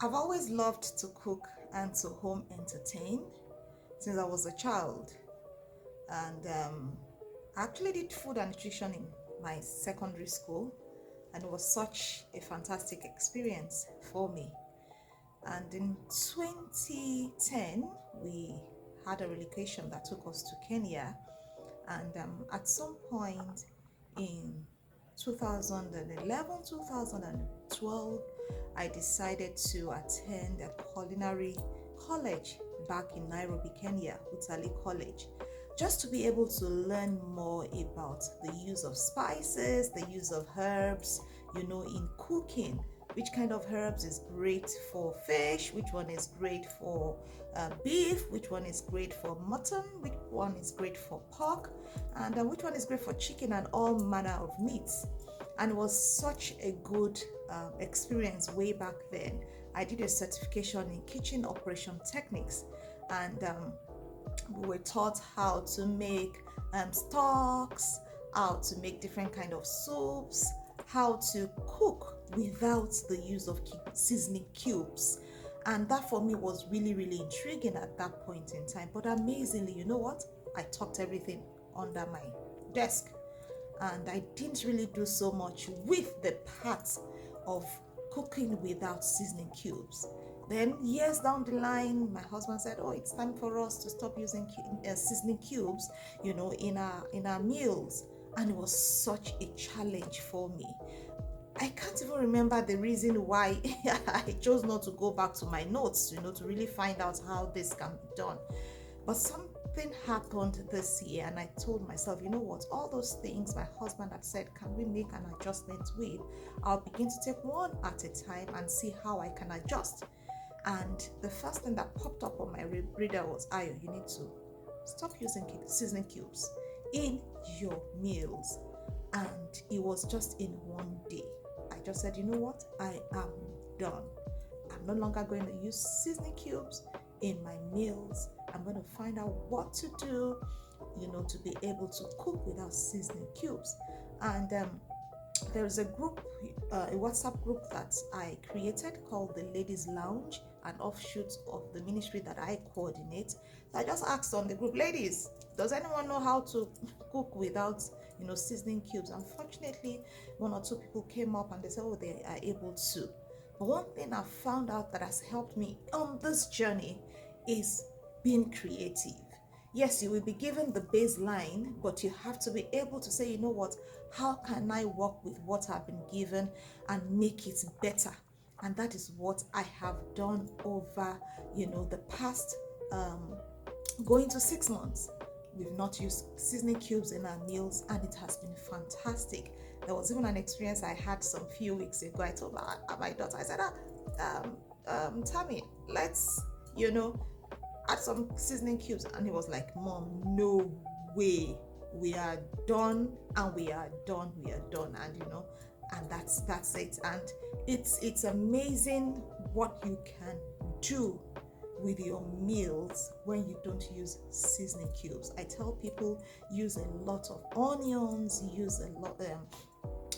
I've always loved to cook and to home entertain since I was a child. And I actually did food and nutrition in my secondary school, and it was such a fantastic experience for me. And in 2010, we had a relocation that took us to Kenya. And at some point in 2011, 2012, I decided to attend a culinary college back in Nairobi, Kenya, Utalii College, just to be able to learn more about the use of spices, the use of herbs, in cooking. Which kind of herbs is great for fish, which one is great for beef, which one is great for mutton, which one is great for pork, and which one is great for chicken and all manner of meats. And it was such a good experience way back then. I did a certification in kitchen operation techniques, and we were taught how to make stocks, how to make different kind of soups, how to cook without the use of seasoning cubes. And that for me was really, really intriguing at that point in time. But amazingly, you know what? I tucked everything under my desk, and I didn't really do so much with the part of cooking without seasoning cubes. Then years down the line, my husband said, "Oh, it's time for us to stop using seasoning cubes, in our meals." And it was such a challenge for me. I can't even remember the reason why I chose not to go back to my notes, to really find out how this can be done. But something happened this year, and I told myself, you know what, all those things my husband had said, can we make an adjustment with? I'll begin to take one at a time and see how I can adjust. And the first thing that popped up on my reader was, Ayo, you need to stop using seasoning cubes in your meals. And it was just in one day. I just said, you know what? I am done. I'm no longer going to use seasoning cubes in my meals. I'm going to find out what to do, to be able to cook without seasoning cubes. And there is a group, a WhatsApp group that I created called the Ladies Lounge, an offshoot of the ministry that I coordinate. So I just asked on the group, ladies, does anyone know how to cook without, seasoning cubes? Unfortunately, one or two people came up and they said, oh, they are able to. But one thing I found out that has helped me on this journey is being creative. Yes, you will be given the baseline, but you have to be able to say, you know what, how can I work with what I've been given and make it better? And that is what I have done over, the past going to 6 months. We've not used seasoning cubes in our meals, and it has been fantastic. There was even an experience I had some few weeks ago. I told my daughter, I said, Tammy, let's, add some seasoning cubes. And he was like, Mom, no way. We are done, and we are done. And and that's it. And it's amazing what you can do with your meals when you don't use seasoning cubes. I tell people, use a lot of onions, use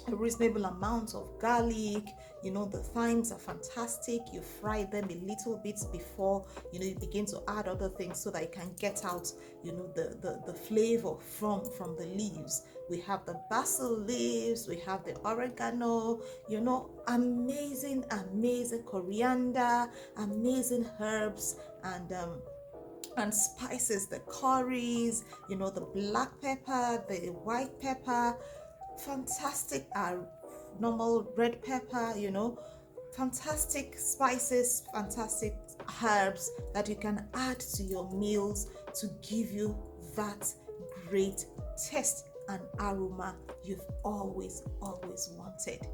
a reasonable amount of garlic. The thymes are fantastic. You fry them a little bit before you begin to add other things so that you can get out the flavor from the leaves. We have the basil leaves, we have the oregano, amazing coriander, amazing herbs and spices, the curries, the black pepper, the white pepper, fantastic normal red pepper, fantastic spices, fantastic herbs that you can add to your meals to give you that great taste and aroma you've always wanted.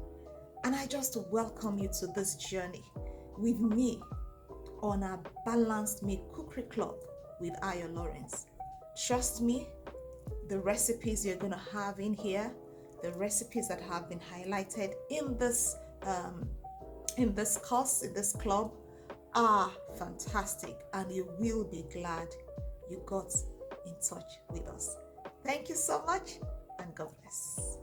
And I just welcome you to this journey with me on our Balanced Meal Cookery Club with Ayo Lawrence. Trust me, the recipes you're going to have in here, the recipes that have been highlighted in this course, in this club, are fantastic, and you will be glad you got in touch with us. Thank you so much, and God bless.